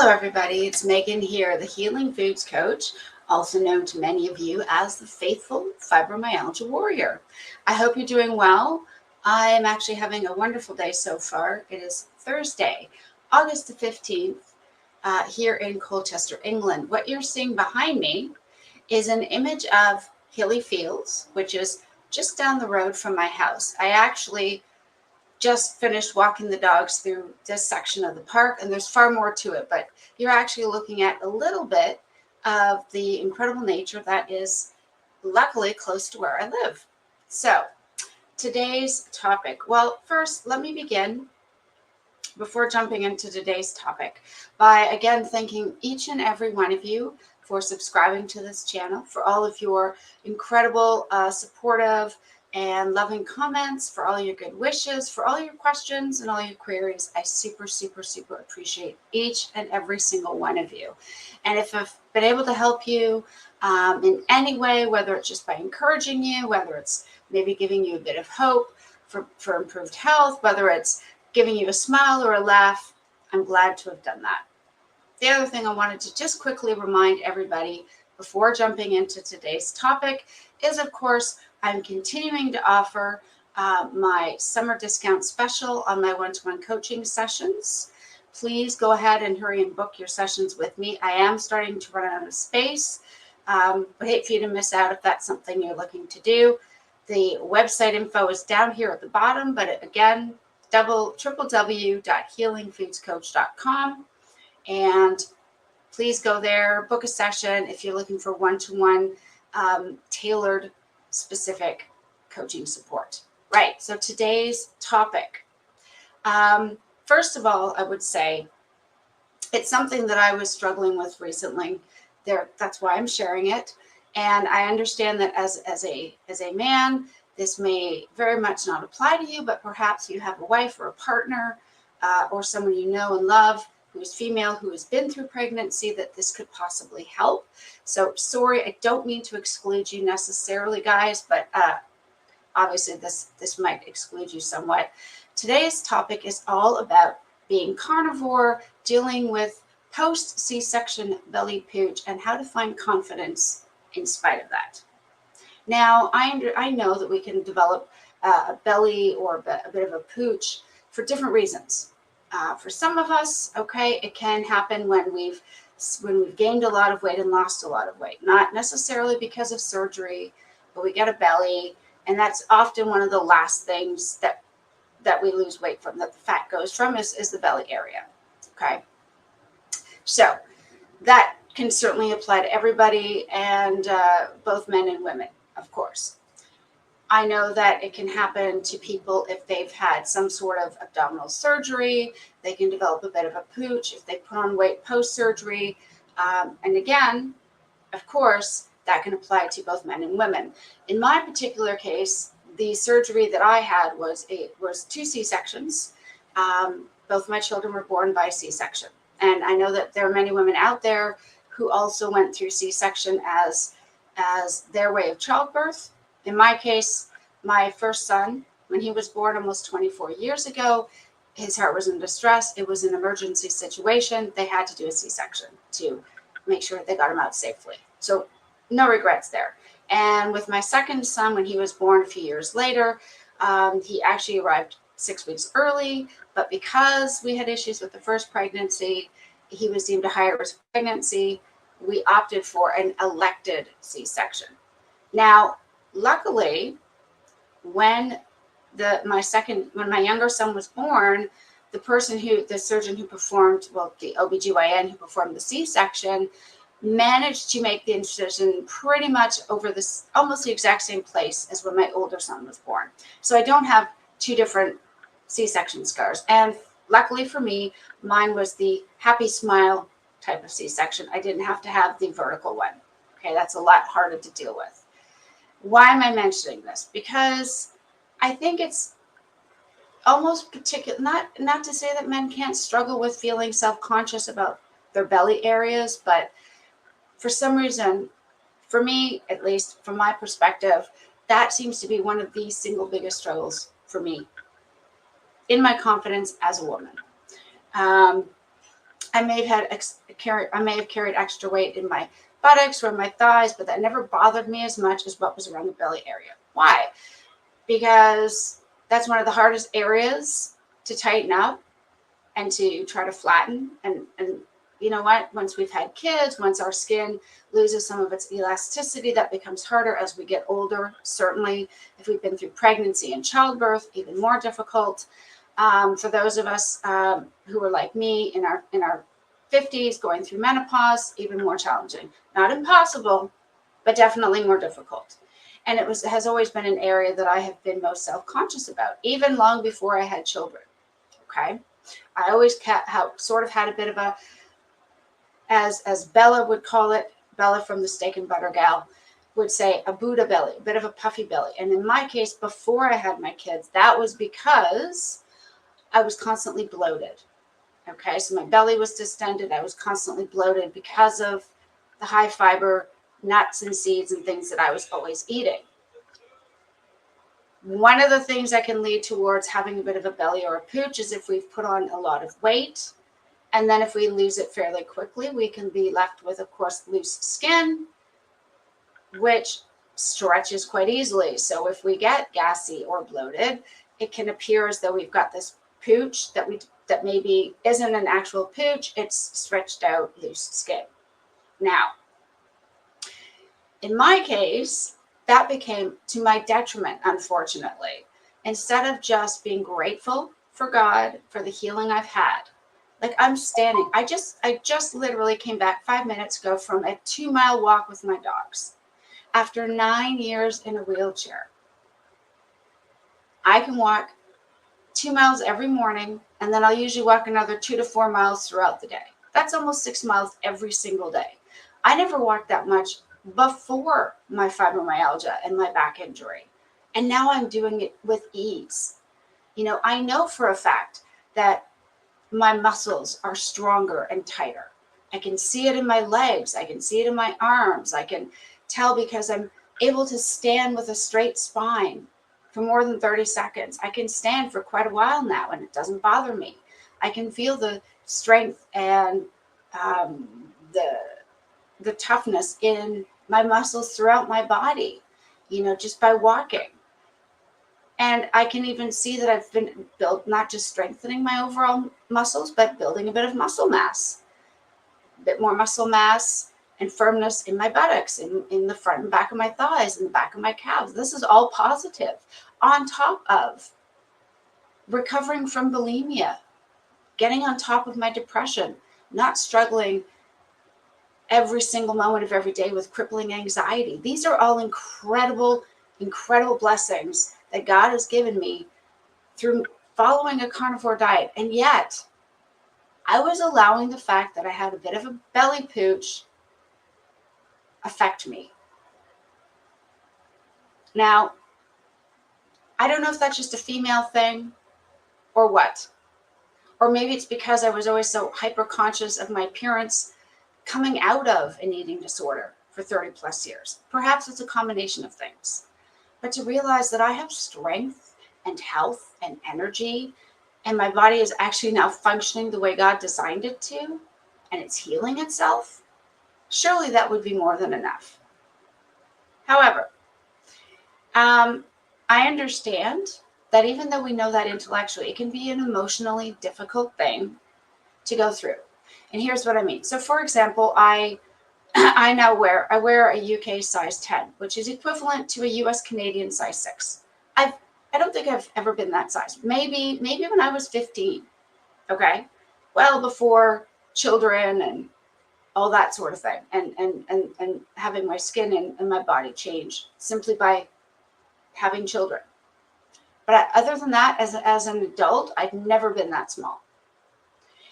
Hello, everybody. It's Megan here, the Healing Foods Coach, also known to many of you as the Faithful Fibromyalgia Warrior. I hope you're doing well. I am actually having a wonderful day so far. It is Thursday, August the 15th, here in Colchester, England. What you're seeing behind me is an image of Hilly Fields, which is just down the road from my house. I actually just finished walking the dogs through this section of the park, and there's far more to it, but you're actually looking at a little bit of the incredible nature that is luckily close to where I live. So today's topic, well, first let me begin before jumping into today's topic by again thanking each and every one of you for subscribing to this channel, for all of your incredible supportive and loving comments, for all your good wishes, for all your questions and all your queries. I super appreciate each and every single one of you. And if I've been able to help you in any way, whether it's just by encouraging you, whether it's maybe giving you a bit of hope for improved health, whether it's giving you a smile or a laugh, I'm glad to have done that. The other thing I wanted to just quickly remind everybody before jumping into today's topic is, of course, I'm continuing to offer my summer discount special on my one-to-one coaching sessions. Please go ahead and hurry and book your sessions with me. I am starting to run out of space. But hate for you to miss out if that's something you're looking to do. The website info is down here at the bottom, but again, www.healingfoodscoach.com. And please go there, book a session if you're looking for one-to-one tailored specific coaching support. Right, so today's topic. First of all, I would say it's something that I was struggling with recently. That's why I'm sharing it. And I understand that as a man, this may very much not apply to you, but perhaps you have a wife or a partner or someone you know and love who is female, who has been through pregnancy, that this could possibly help. So sorry, I don't mean to exclude you necessarily, guys, but obviously this might exclude you somewhat. Today's topic is all about being carnivore, dealing with post C-section belly pooch, and how to find confidence in spite of that. Now, I know that we can develop a belly or a bit of a pooch for different reasons. For some of us, okay, it can happen when we've gained a lot of weight and lost a lot of weight, not necessarily because of surgery, but we get a belly, and that's often one of the last things that we lose weight from, that the fat goes from, is the belly area. Okay, so that can certainly apply to everybody, and both men and women, of course. I know that it can happen to people if they've had some sort of abdominal surgery. They can develop a bit of a pooch if they put on weight post-surgery. And again, of course, that can apply to both men and women. In my particular case, the surgery that I had was 2 C-sections. Both my children were born by C-section. And I know that there are many women out there who also went through C-section as their way of childbirth. In my case, my first son, when he was born almost 24 years ago, his heart was in distress. It was an emergency situation. They had to do a C-section to make sure they got him out safely. So no regrets there. And with my second son, when he was born a few years later, he actually arrived 6 weeks early. But because we had issues with the first pregnancy, he was deemed a high risk pregnancy. We opted for an elected C-section. Now, luckily, when my younger son was born, the surgeon who performed, the OBGYN who performed the C-section, managed to make the incision pretty much over this almost the exact same place as when my older son was born. So I don't have two different C-section scars. And luckily for me, mine was the happy smile type of C-section. I didn't have to have the vertical one. Okay, that's a lot harder to deal with. Why am I mentioning this? Because I think it's almost particular, not to say that men can't struggle with feeling self-conscious about their belly areas, but for some reason, for me, at least from my perspective, that seems to be one of the single biggest struggles for me in my confidence as a woman. I may have carried extra weight in my buttocks or my thighs, but that never bothered me as much as what was around the belly area. Why? Because that's one of the hardest areas to tighten up and to try to flatten. And you know what? Once we've had kids, once our skin loses some of its elasticity, that becomes harder as we get older. Certainly, if we've been through pregnancy and childbirth, even more difficult. For those of us who are like me in our 50s, going through menopause, even more challenging. Not impossible, but definitely more difficult. And it has always been an area that I have been most self-conscious about, even long before I had children. Okay, I always sort of had a bit of a, as Bella would call it, Bella from the Steak and Butter Gal would say, a Buddha belly, a bit of a puffy belly. And in my case, before I had my kids, that was because I was constantly bloated. Okay, so my belly was distended. I was constantly bloated because of the high fiber nuts and seeds and things that I was always eating. One of the things that can lead towards having a bit of a belly or a pooch is if we've put on a lot of weight. And then if we lose it fairly quickly, we can be left with, of course, loose skin, which stretches quite easily. So if we get gassy or bloated, it can appear as though we've got this pooch that maybe isn't an actual pooch. It's stretched out loose skin. Now, in my case, that became to my detriment, unfortunately. Instead of just being grateful for God for the healing I've had, like I'm standing, I just literally came back 5 minutes ago from a 2-mile walk with my dogs. After 9 years in a wheelchair, I can walk 2 miles every morning, and then I'll usually walk another 2 to 4 miles throughout the day. That's almost 6 miles every single day. I never walked that much before my fibromyalgia and my back injury. And now I'm doing it with ease. You know, I know for a fact that my muscles are stronger and tighter. I can see it in my legs. I can see it in my arms. I can tell because I'm able to stand with a straight spine for more than 30 seconds. I can stand for quite a while now and it doesn't bother me. I can feel the strength and the toughness in my muscles throughout my body, you know, just by walking. And I can even see that I've been built, not just strengthening my overall muscles, but building a bit of muscle mass, a bit more muscle mass and firmness in my buttocks, in the front and back of my thighs, in the back of my calves. This is all positive on top of recovering from bulimia, getting on top of my depression, not struggling every single moment of every day with crippling anxiety. These are all incredible, incredible blessings that God has given me through following a carnivore diet. And yet I was allowing the fact that I had a bit of a belly pooch affect me. Now, I don't know if that's just a female thing or what. Or maybe it's because I was always so hyper conscious of my appearance coming out of an eating disorder for 30 plus years. Perhaps it's a combination of things. But to realize that I have strength and health and energy, and my body is actually now functioning the way God designed it to, and it's healing itself, surely that would be more than enough. However, I understand that even though we know that intellectually, it can be an emotionally difficult thing to go through. And here's what I mean. So for example, I now wear a UK size 10, which is equivalent to a US Canadian size 6. I don't think I've ever been that size. Maybe when I was 15. Okay. Well before children and all that sort of thing. And having my skin and my body change simply by having children. But other than that, as an adult, I've never been that small.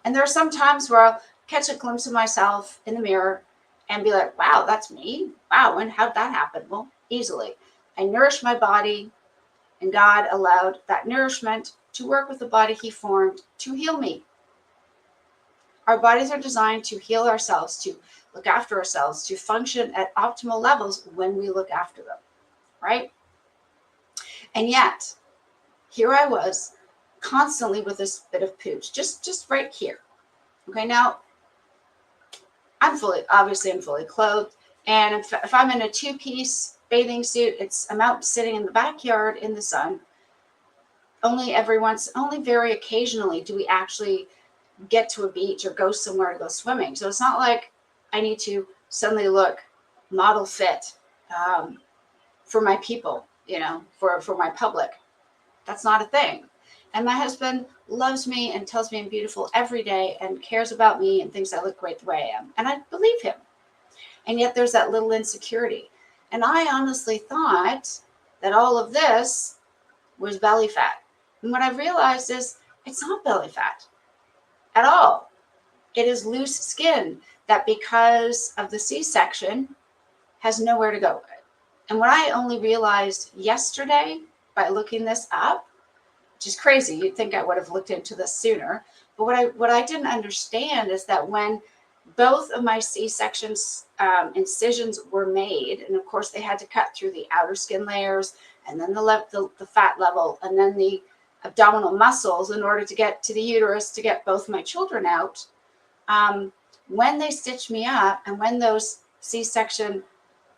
And there are some times where I'll catch a glimpse of myself in the mirror and be like, wow, that's me. Wow, and how'd that happen? Well, easily. I nourished my body, and God allowed that nourishment to work with the body He formed to heal me. Our bodies are designed to heal ourselves, to look after ourselves, to function at optimal levels when we look after them, right? And yet, here I was, constantly with this bit of pooch, just right here. Okay, now I'm fully clothed. And if I'm in a 2-piece bathing suit, I'm out sitting in the backyard in the sun. Only very occasionally do we actually get to a beach or go somewhere to go swimming. So it's not like I need to suddenly look model fit for my people, for my public. That's not a thing. And my husband loves me and tells me I'm beautiful every day and cares about me and thinks I look great the way I am. And I believe him. And yet there's that little insecurity. And I honestly thought that all of this was belly fat. And what I've realized is it's not belly fat at all. It is loose skin that, because of the C-section, has nowhere to go. And what I only realized yesterday by looking this up, which is crazy, you'd think I would have looked into this sooner, but what I didn't understand is that when both of my C-section incisions were made, and of course they had to cut through the outer skin layers and then the fat level and then the abdominal muscles in order to get to the uterus to get both my children out. When they stitched me up and when those C-section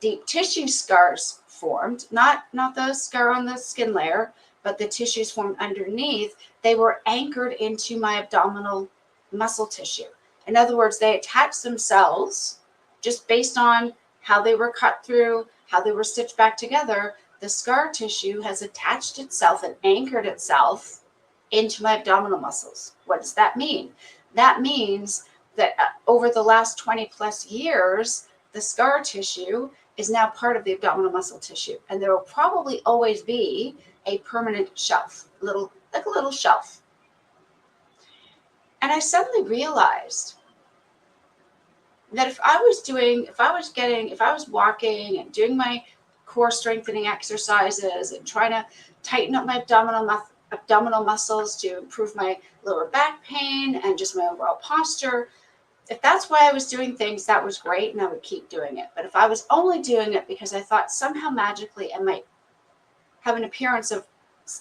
deep tissue scars formed, not the scar on the skin layer, but the tissues formed underneath, they were anchored into my abdominal muscle tissue. In other words, they attached themselves just based on how they were cut through, how they were stitched back together. The scar tissue has attached itself and anchored itself into my abdominal muscles. What does that mean? That means that over the last 20 plus years, the scar tissue is now part of the abdominal muscle tissue. And there will probably always be a permanent shelf, like a little shelf. And I suddenly realized that if I was walking and doing my core strengthening exercises and trying to tighten up my abdominal muscles to improve my lower back pain and just my overall posture, if that's why I was doing things, that was great and I would keep doing it. But if I was only doing it because I thought somehow magically I might have an appearance of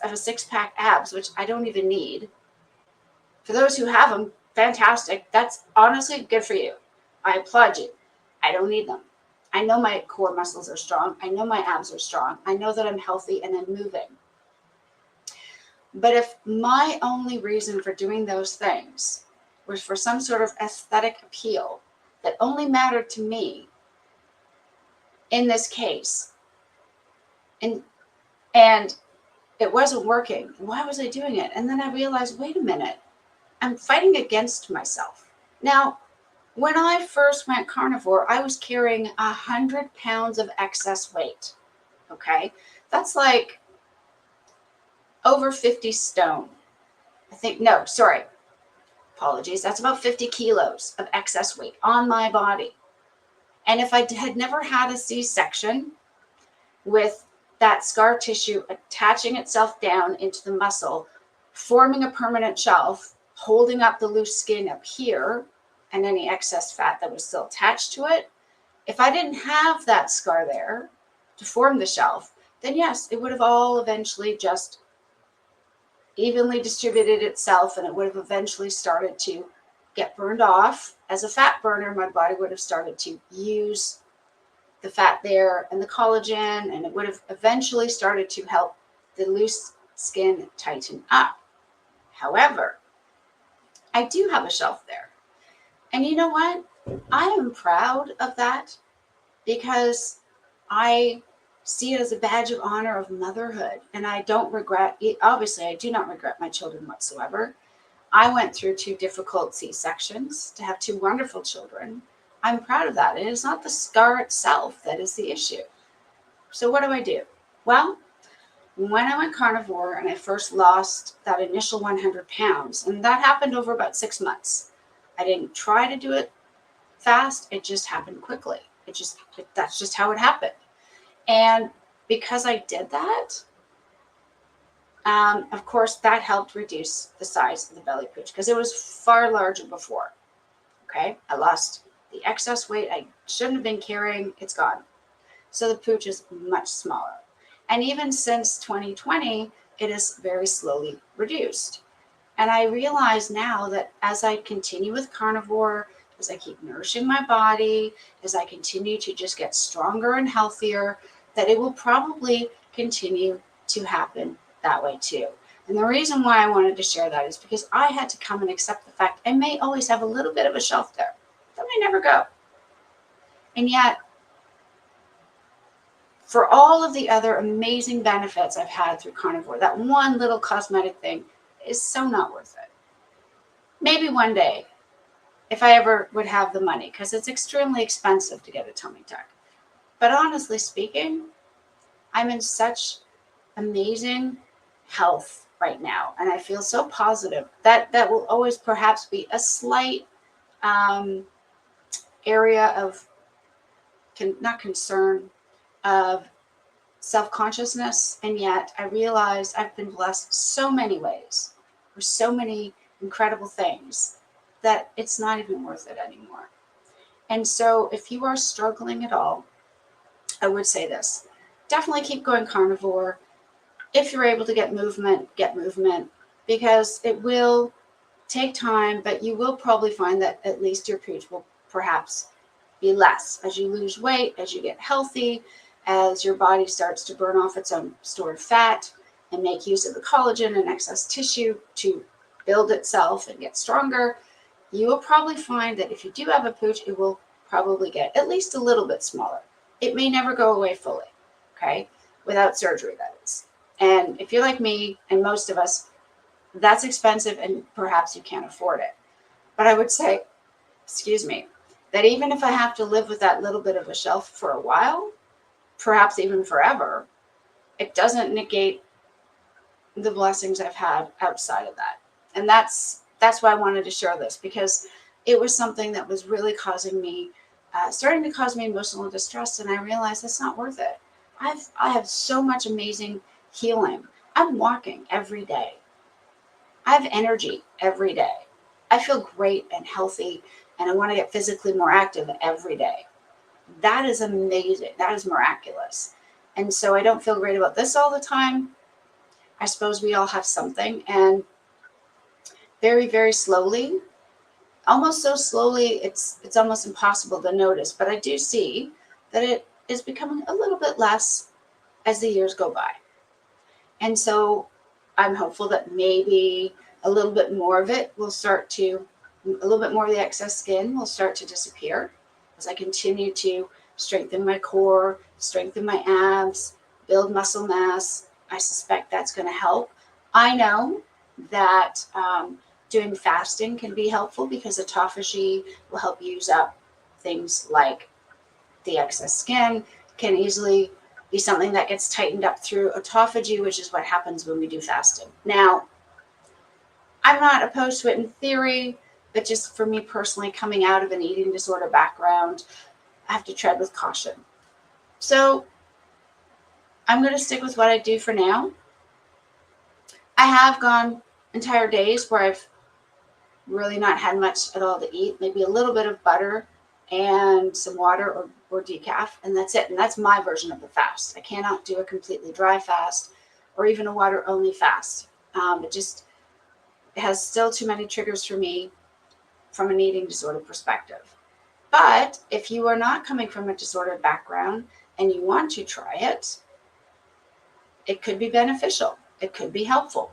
a six-pack abs, which I don't even need. For those who have them, fantastic. That's honestly good for you. I applaud you. I don't need them. I know my core muscles are strong. I know my abs are strong. I know that I'm healthy and I'm moving. But if my only reason for doing those things was for some sort of aesthetic appeal that only mattered to me in this case, and it wasn't working, why was I doing it? And then I realized, wait a minute, I'm fighting against myself. Now, when I first went carnivore, I was carrying 100 pounds of excess weight. Okay, that's like over 50 stone. Apologies. That's about 50 kilos of excess weight on my body. And if I had never had a C-section with that scar tissue attaching itself down into the muscle, forming a permanent shelf, holding up the loose skin up here, and any excess fat that was still attached to it, if I didn't have that scar there to form the shelf, then yes, it would have all eventually just evenly distributed itself, and it would have eventually started to get burned off. As a fat burner, my body would have started to use the fat there and the collagen, and it would have eventually started to help the loose skin tighten up. However, I do have a shelf there. And you know what? I am proud of that because I see it as a badge of honor of motherhood. And I don't regret it. Obviously, I do not regret my children whatsoever. I went through 2 difficult C-sections to have 2 wonderful children. I'm proud of that. And it's not the scar itself that is the issue. So what do? Well, when I went carnivore and I first lost that initial 100 pounds, and that happened over about 6 months. I didn't try to do it fast. It just happened quickly. That's just how it happened. And because I did that, of course, that helped reduce the size of the belly pooch because it was far larger before. Okay, I lost the excess weight I shouldn't have been carrying. It's gone. So the pooch is much smaller. And even since 2020, it is very slowly reduced. And I realize now that as I continue with carnivore, as I keep nourishing my body, as I continue to just get stronger and healthier, that it will probably continue to happen that way too. And the reason why I wanted to share that is because I had to come and accept the fact I may always have a little bit of a shelf there that may never go. And yet, for all of the other amazing benefits I've had through Carnivore, that one little cosmetic thing is so not worth it. Maybe one day, if I ever would have the money, because it's extremely expensive to get a tummy tuck. But honestly speaking, I'm in such amazing health right now, and I feel so positive that that will always perhaps be a slight area of not concern, of self-consciousness. And yet I realized I've been blessed so many ways with so many incredible things that it's not even worth it anymore. And so if you are struggling at all, I would say this: definitely keep going carnivore. If you're able to get movement, because it will take time, but you will probably find that at least your pooch will perhaps be less as you lose weight, as you get healthy, as your body starts to burn off its own stored fat and make use of the collagen and excess tissue to build itself and get stronger. You will probably find that if you do have a pooch, it will probably get at least a little bit smaller. It may never go away fully, okay? Without surgery, that is. And if you're like me and most of us, that's expensive and perhaps you can't afford it. But I would say, excuse me, that even if I have to live with that little bit of a shelf for a while, perhaps even forever, it doesn't negate the blessings I've had outside of that. And that's why I wanted to share this, because it was something that was really causing me, starting to cause me emotional distress. And I realized it's not worth it. I have so much amazing healing. I'm walking every day. I have energy every day. I feel great and healthy, and I want to get physically more active every day. That is amazing. That is miraculous. And so I don't feel great about this all the time. I suppose we all have something, and very, very slowly, almost so slowly, it's almost impossible to notice. But I do see that it is becoming a little bit less as the years go by. And so I'm hopeful that maybe a little bit more of it will start to, a little bit more of the excess skin will start to disappear as I continue to strengthen my core, strengthen my abs, build muscle mass. I suspect that's going to help. I know that doing fasting can be helpful because autophagy will help use up things like the excess skin, can easily be something that gets tightened up through autophagy, which is what happens when we do fasting. Now, I'm not opposed to it in theory, but just for me personally, coming out of an eating disorder background, I have to tread with caution. So I'm going to stick with what I do for now. I have gone entire days where I've really not had much at all to eat, maybe a little bit of butter and some water or decaf, and that's it. And that's my version of the fast. I cannot do a completely dry fast or even a water only fast. It has still too many triggers for me from an eating disorder perspective. But if you are not coming from a disordered background and you want to try it, it could be beneficial. It could be helpful.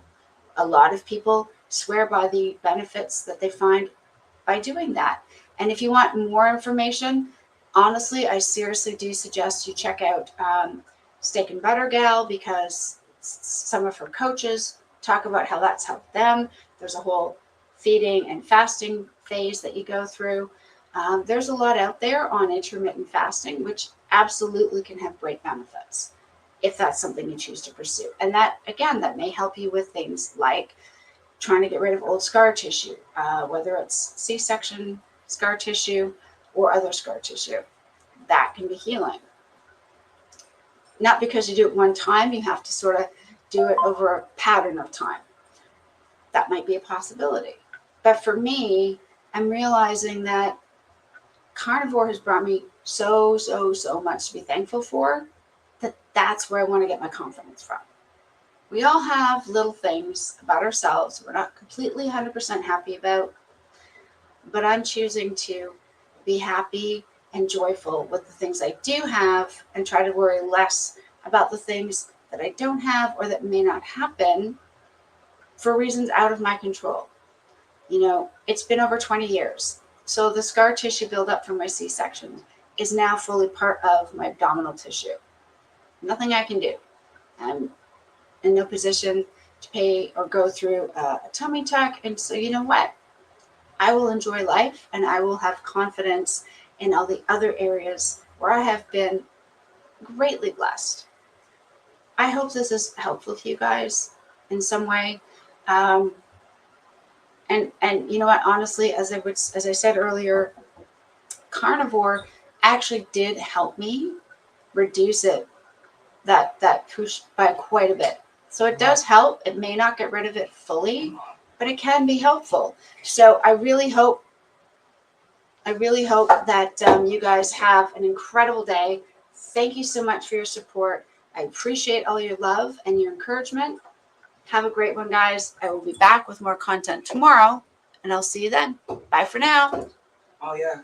A lot of people swear by the benefits that they find by doing that. And if you want more information, honestly, I seriously do suggest you check out Steak and Butter Gal, because some of her coaches talk about how that's helped them. There's a whole feeding and fasting phase that you go through. There's a lot out there on intermittent fasting, which absolutely can have great benefits if that's something you choose to pursue. And that, again, that may help you with things like trying to get rid of old scar tissue, whether it's C-section scar tissue or other scar tissue. That can be healing. Not because you do it one time, you have to sort of do it over a pattern of time. That might be a possibility. But for me, I'm realizing that Carnivore has brought me so much to be thankful for, that's where I want to get my confidence from. We all have little things about ourselves we're not completely 100% happy about, but I'm choosing to be happy and joyful with the things I do have and try to worry less about the things that I don't have or that may not happen for reasons out of my control. You know, it's been over 20 years. So the scar tissue buildup from my C-section is now fully part of my abdominal tissue. Nothing I can do. I'm in no position to pay or go through a tummy tuck. And so, you know what? I will enjoy life and I will have confidence in all the other areas where I have been greatly blessed. I hope this is helpful to you guys in some way. Um, and you know what? Honestly, as I said earlier, Carnivore actually did help me reduce that push by quite a bit. So it does help. It may not get rid of it fully, but it can be helpful. So I really hope that you guys have an incredible day. Thank you so much for your support. I appreciate all your love and your encouragement. Have a great one, guys. I will be back with more content tomorrow, and I'll see you then. Bye for now. Oh, yeah.